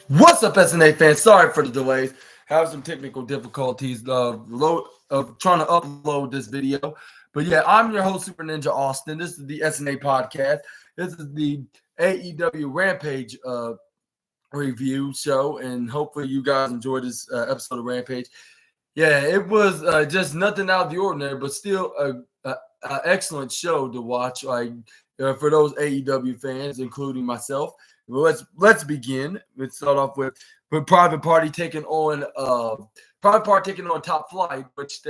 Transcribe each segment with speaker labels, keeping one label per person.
Speaker 1: What's up, SNA fans? Sorry for the delays. Have some technical difficulties trying to upload this video. But yeah, I'm your host, Super Ninja Austin. This is the SNA podcast. This is the AEW Rampage review show, and hopefully you guys enjoyed this episode of Rampage. Yeah, it was just nothing out of the ordinary, but still a excellent show to watch. For those AEW fans, including myself. Well, let's begin. Let's start off with Private Party taking on Top Flight, which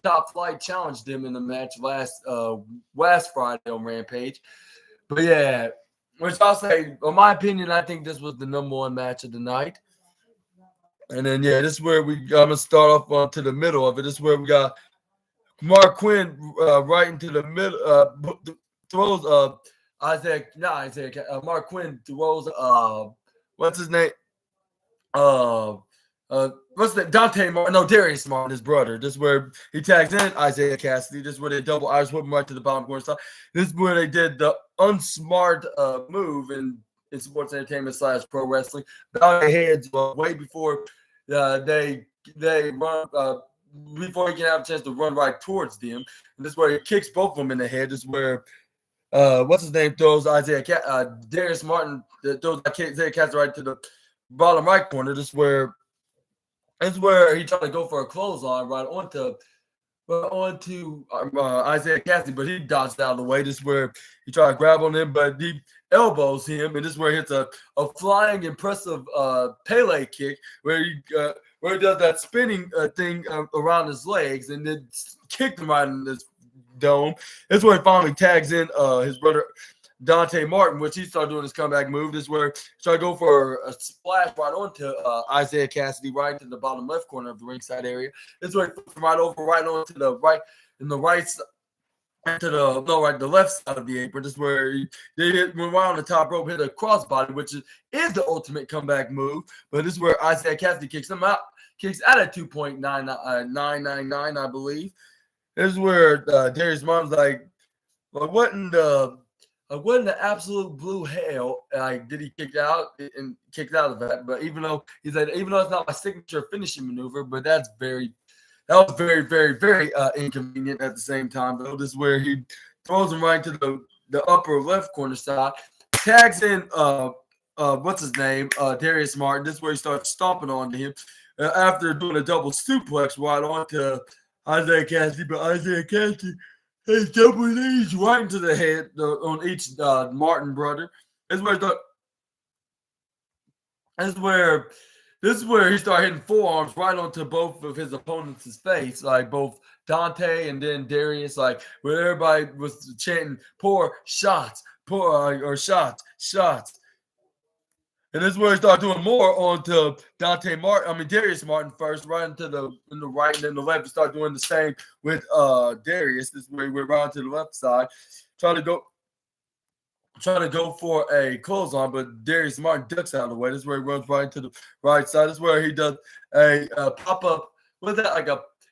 Speaker 1: Top Flight challenged them in the match last Friday on Rampage. But yeah, which I'll say, in my opinion, I think this was the number one match of the night. And then yeah, this is where I'm gonna start off to the middle of it. This is where we got Mark Quinn right into the middle, throws Mark Quinn throws what's his name? What's that? Darius Martin, his brother. This is where he tags in Isaiah Cassidy. This is where they double Irish whip him right to the bottom corner side. This is where they did the unsmart move in sports entertainment / pro wrestling. Bow their heads way before they run before he can have a chance to run right towards them. And this is where he kicks both of them in the head. This is where what's his name throws Darius Martin throws Isaiah Cassidy right to the bottom right corner. This is where he tried to go for a clothesline right onto Isaiah Cassidy, but he dodged out of the way. This is where he tried to grab on him, but he elbows him, and this is where he hits a flying, impressive Pele kick, where he does that spinning thing around his legs, and then kicked him right in this dome. This is where he finally tags in his brother Dante Martin, which he started doing his comeback move. This is where he tried to go for a splash right onto Isaiah Cassidy, right into the bottom left corner of the ringside area. This is where he puts him right onto the right, in the right side. The left side of the apron. This is where they went around the top rope, hit a crossbody, which is the ultimate comeback move. But this is where Isaiah Cassidy kicks out at 2.999, I believe. This is where Darius Martin's like, what in the absolute blue hell did he kick out of that? But even though it's not my signature finishing maneuver, but that was very, very, very inconvenient at the same time, though. This is where he throws him right to the upper left corner side, tags in what's his name, Darius Martin. This is where he starts stomping onto him after doing a double suplex right onto Isaiah Cassidy. But Isaiah Cassidy has double knees right into the head on each Martin brother. This is where he started hitting forearms right onto both of his opponents' face, like both Dante and then Darius, like where everybody was chanting "pour shots, or shots." And this is where he started doing more onto Darius Martin first, right into the right, and then the left. He started doing the same with Darius. This is where he went right to the left side, trying to go for a clothesline, but Darius Martin ducks out of the way. This is where he runs right to the right side. This is where he does a pop-up. What's that?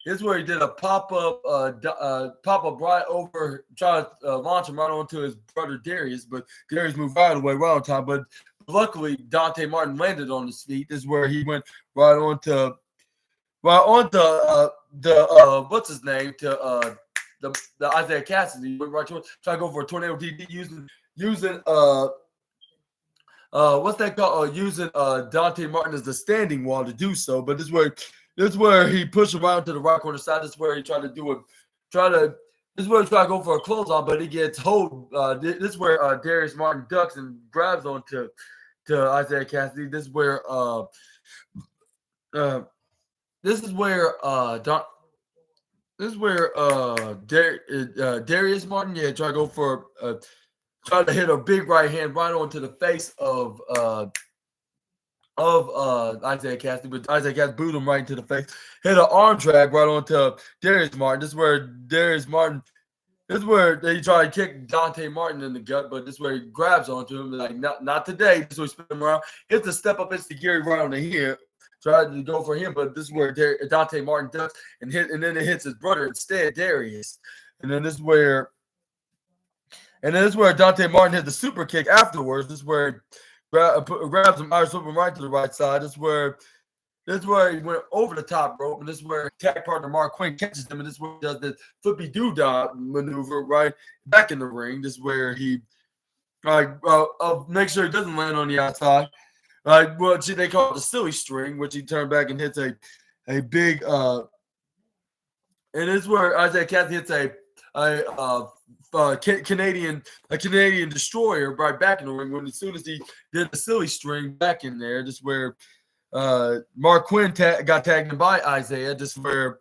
Speaker 1: This is where he did a pop-up right over, trying to launch him right onto his brother Darius, but Darius moved right away right on time. But luckily, Dante Martin landed on his feet. This is where he went right onto what's his name, to the Isaiah Cassidy. Went right to try to go for a tornado DD using what's that called? Using Dante Martin as the standing wall to do so. But this is where he pushed him around to the right corner side. This is where he tried to go for a clothesline, but he gets hold. This is where Darius Martin ducks and grabs onto Isaiah Cassidy. This is where Darius Martin tried to go for trying to hit a big right hand right onto the face of Isaiah Cassidy, but Isaiah Cassidy booted him right into the face. Hit an arm drag right onto Darius Martin. This is where they try to kick Dante Martin in the gut, but this is where he grabs onto him, like, not today. This is where he spins him around. Hits a step up, hits the Gary right on the here. Tried to go for him, but this is where Dante Martin ducks and then it hits his brother instead, Darius. And then this is where Dante Martin hit the super kick afterwards. This is where grabs him, Irish whip him right to the right side. This is where he went over the top rope, and this is where tag partner Mark Quinn catches him, and this is where he does the flippy doodah maneuver right back in the ring. This is where he make sure he doesn't land on the outside. They call it the silly string, which he turned back and hits a big and this is where Isaiah Cassidy hits a Canadian destroyer right back in the ring. When as soon as he did the silly string back in there, just where Mark Quinn got tagged in by Isaiah. This is where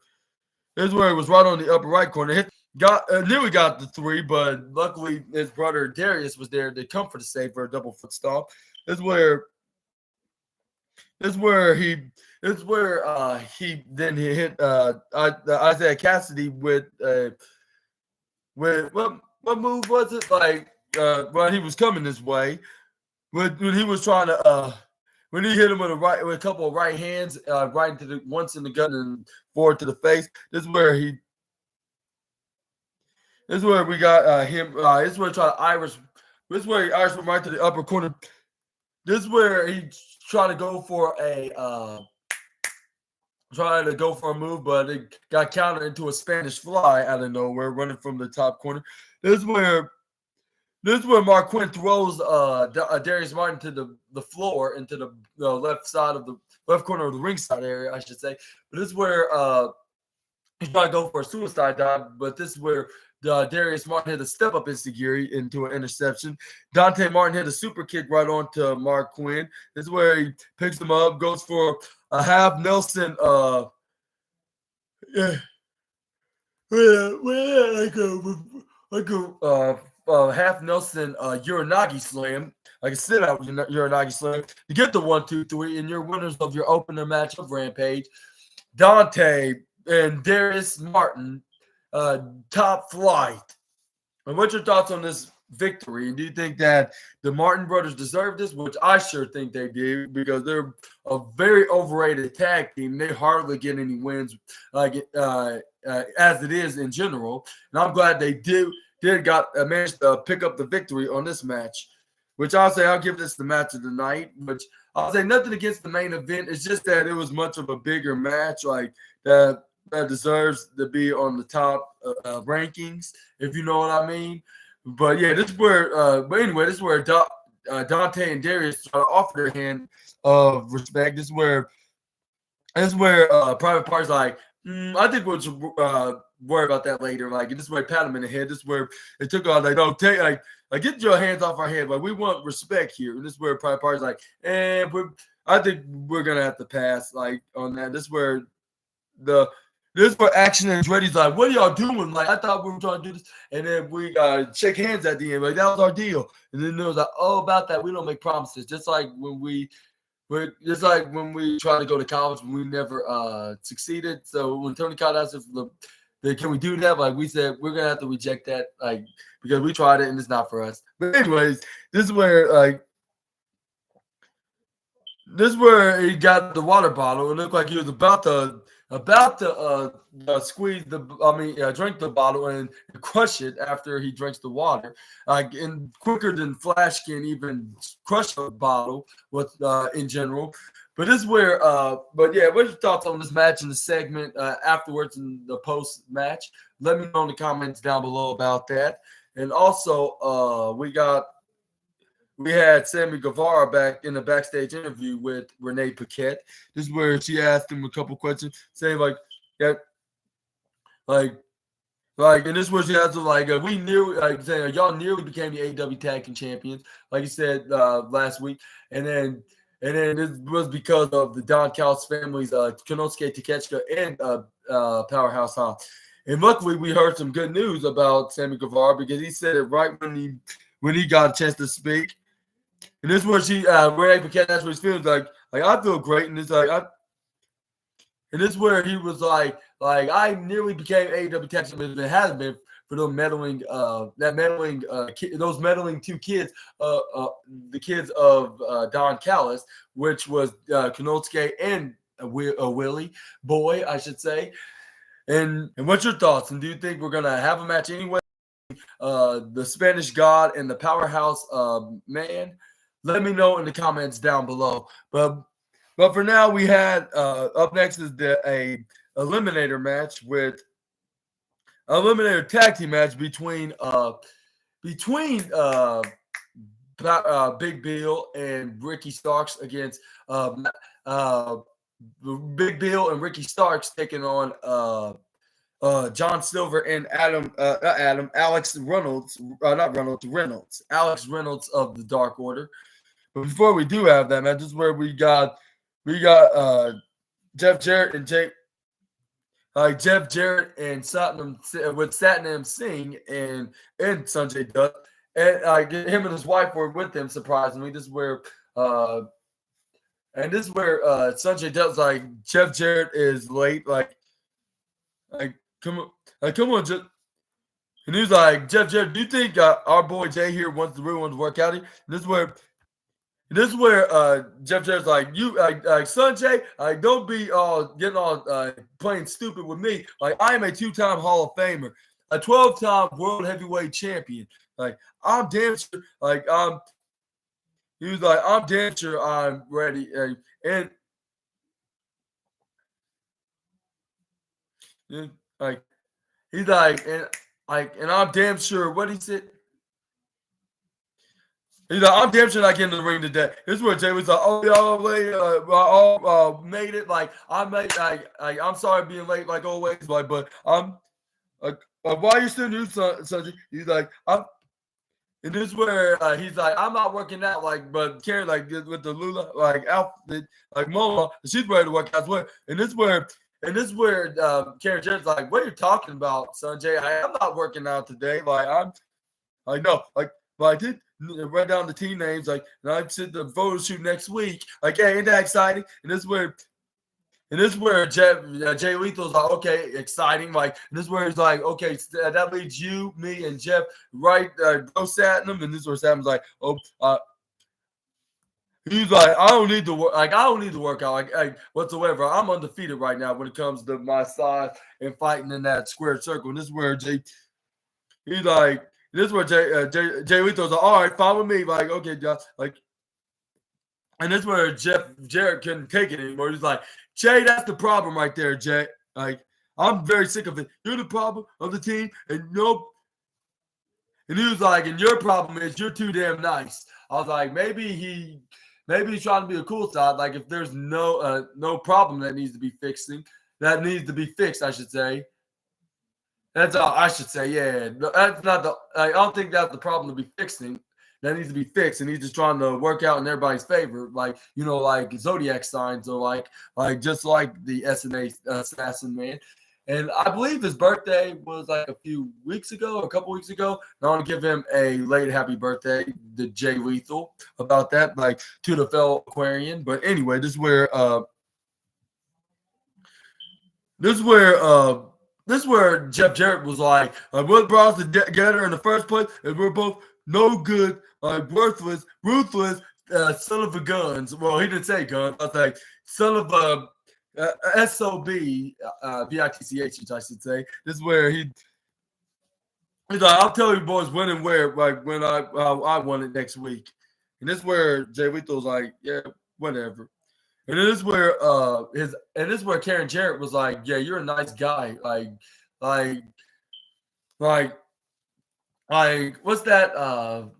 Speaker 1: it was right on the upper right corner. Nearly got the 3, but luckily his brother Darius was there to come for the save for a double foot stomp. This is where he hit Isaiah Cassidy with what move was it? When he was coming this way, when he was trying to when he hit him with a couple of right hands, right into once in the gut and forward to the face. This is where we got him. This is where he tried to Irish. This is where he Irish went right to the upper corner. This is where he tried to go for a move, but it got countered into a Spanish fly out of nowhere, running from the top corner. This is where Mark Quinn throws Darius Martin to the floor, into the left corner of the ringside area, I should say. But this is where he's trying to go for a suicide dive, but this is where Darius Martin hit a step-up enziguri into an interception. Dante Martin hit a super kick right onto Mark Quinn. This is where he picks him up, goes for a half Nelson. Half Nelson Uranagi slam, like a sit-out Uranagi slam, to get the 1, 2, 3, and you're winners of your opener match of Rampage. Dante and Darius Martin. Top flight. And what's your thoughts on this victory? Do you think that the Martin brothers deserve this? Which I sure think they do, because they're a very overrated tag team. They hardly get any wins, as it is in general. And I'm glad they managed to pick up the victory on this match. Which I'll give this the match of the night. Which I'll say nothing against the main event. It's just that it was much of a bigger match, like that deserves to be on the top rankings, if you know what I mean. But yeah, this is where Dante and Darius try to offer their hand of respect. This is where Private Party's like, I think we'll worry about that later. Like, this is where pat him in the head. This is where they took on, like, don't take, like get your hands off our head. Like, we want respect here. And this is where Private Party's like, I think we're gonna have to pass, like, on that. This is where Action and Andretti's like, what are y'all doing? Like, I thought we were trying to do this. And then we shake hands at the end. Like, that was our deal. And then it was like, oh, about that, we don't make promises. Just like when we tried to go to college, we never succeeded. So when Tony Khan asked us, can we do that? Like, we said, we're going to have to reject that, like, because we tried it and it's not for us. But anyways, this is where he got the water bottle. It looked like he was about to drink the bottle and crush it after he drinks the water. And quicker than Flash can even crush a bottle with in general. But this is where, what's your thoughts on this match and the segment afterwards in the post match? Let me know in the comments down below about that. And also, we had Sammy Guevara back in the backstage interview with Renee Paquette. This is where she asked him a couple questions, saying and this is where she asked him, we nearly, saying, y'all nearly became the AEW Tag Team Champions, like you said last week, and then this was because of the Don Callis family's Konosuke Takeshita and Powerhouse Hobbs. And luckily, we heard some good news about Sammy Guevara, because he said it right when he got a chance to speak. And this is where Renee Paquette, that's what he feels like I feel great. And it's like, and this is where he was like I nearly became AEW Tag Team, but it hasn't been for those meddling two kids, the kids of Don Callis, which was Konosuke and Willie Boy, I should say. And what's your thoughts? And do you think we're gonna have a match anyway? The Spanish God and the Powerhouse Man. let me know in the comments down below. But for now, we had up next is a eliminator match with eliminator tag team match between Big Bill and Ricky Starks against Big Bill and Ricky Starks taking on John Silver and Alex Reynolds, Alex Reynolds of the Dark Order. But before we do have that match, this is where we got Jeff Jarrett and Satnam Singh and Sanjay Dutt, and him and his wife were with them. Surprisingly, this is where Sanjay Dutt's like, Jeff Jarrett is late, like come on, Jeff. And he was like, Jeff Jarrett, do you think our boy Jay here wants to really want to work out here? And this is where Jeff Jarrett's like, you Sanjay, don't be getting all playing stupid with me. Like, I am a 2-time Hall of Famer, a 12-time World Heavyweight Champion. Like, I'm damn sure. He was like, I'm damn sure I'm ready. And he's like, and I'm damn sure. What he said. He's like, I'm damn sure not getting in the ring today. This is where Jay was like, oh, y'all late, made it. Like, I'm sorry being late, like always. Like, but I'm why you still new, son? He's like, and this is where he's like, I'm not working out, like, but Karen, like, with the Lula, like, outfit, like, Momo, she's ready to work out as well. And this is where Karen Jarrett's like, what are you talking about, Sanjay? I'm not working out today. Like, no, like, but I did write down the team names, like, and I said the photo shoot next week. Like, hey, ain't that exciting? And this is where Jay Lethal's like, okay, exciting. Like, and this is where he's like, okay, that leads you, me, and Jeff, right? Go Satnam. And this is where Satnam's like, he's like, I don't need to work out, like whatsoever. I'm undefeated right now when it comes to my size and fighting in that square circle. And this is where Jay Lethal's like, all right, fine with me. Like, okay, Josh, like, and this is where Jarrett couldn't take it anymore. He's like, Jay, that's the problem right there, Jay. Like, I'm very sick of it. You're the problem of the team, and and he was like, and your problem is you're too damn nice. I was like, maybe he's trying to be a cool side. Like, if there's no problem that needs to be fixed, I should say. That's all I should say. Yeah, that's not the. I don't think that's the problem to be fixing. That needs to be fixed, and he's just trying to work out in everybody's favor, like, like zodiac signs, or like just like the SNA assassin man. And I believe his birthday was like a couple weeks ago. And I want to give him a late happy birthday to Jay Lethal about that, like, to the fellow Aquarian. But anyway, this is where Jeff Jarrett was like, what brought us together in the first place is we're both no good, worthless, ruthless, son of a guns. Well, he didn't say guns. I was like, son of a SOB, BITCH, I should say. This is where he's like, I'll tell you boys when and where, like, when I want it next week. And this is where Jay Lethal's like, yeah, whatever. And this is where Karen Jarrett was like, yeah, you're a nice guy. Like what's that?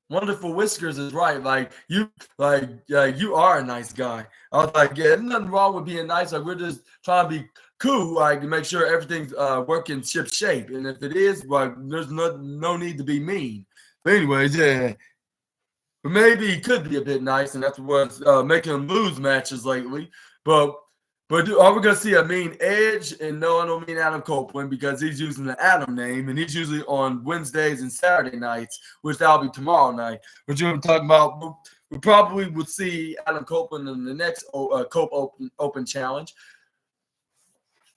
Speaker 1: Wonderful Whiskers is right. Like, you are a nice guy. I was like, yeah, there's nothing wrong with being nice. Like, we're just trying to be cool, like, to make sure everything's working ship shape. And if it is, like, there's no need to be mean. But anyways, yeah. But maybe he could be a bit nice, and that's what's making him lose matches lately. But are we going to see a mean Edge? And no, I don't mean Adam Copeland, because he's using the Adam name, and he's usually on Wednesdays and Saturday nights, which that'll be tomorrow night. But you're talking about, we probably would see Adam Copeland in the next Cope Open Challenge.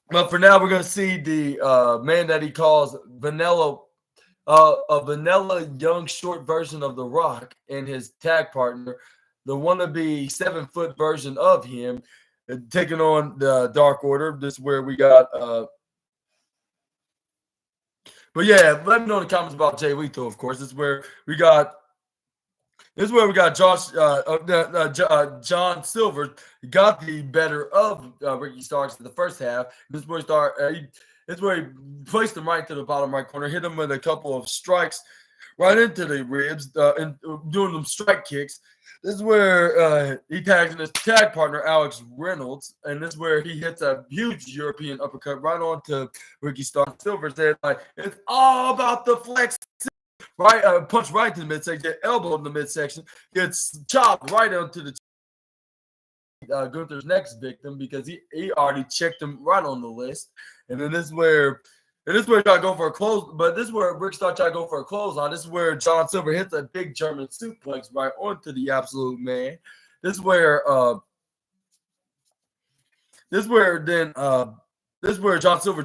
Speaker 1: But for now, we're going to see the man that he calls Vanilla. A vanilla young short version of The Rock and his tag partner, the wannabe 7-foot version of him, taking on the Dark Order. This is where we got but yeah, let me know in the comments about Jay Lethal, of course. This is where we got This is where we got John Silver got the better of Ricky Starks in the first half. This is where this is where he placed him right to the bottom right corner, hit him with a couple of strikes right into the ribs, and doing them strike kicks. This is where he tags in his tag partner, Alex Reynolds, and this is where he hits a huge European uppercut right onto Ricky Starks. Silver's there, like, it's all about the flex. Right, punch right to the midsection, elbow in the midsection, gets chopped right onto the Gunther's next victim because he already checked him right on the list. And then this is where he tried to go for a close, but this is where Rick Starr tried to go for a clothesline. This is where John Silver hits a big German suplex right onto the Absolute Man. This is where John Silver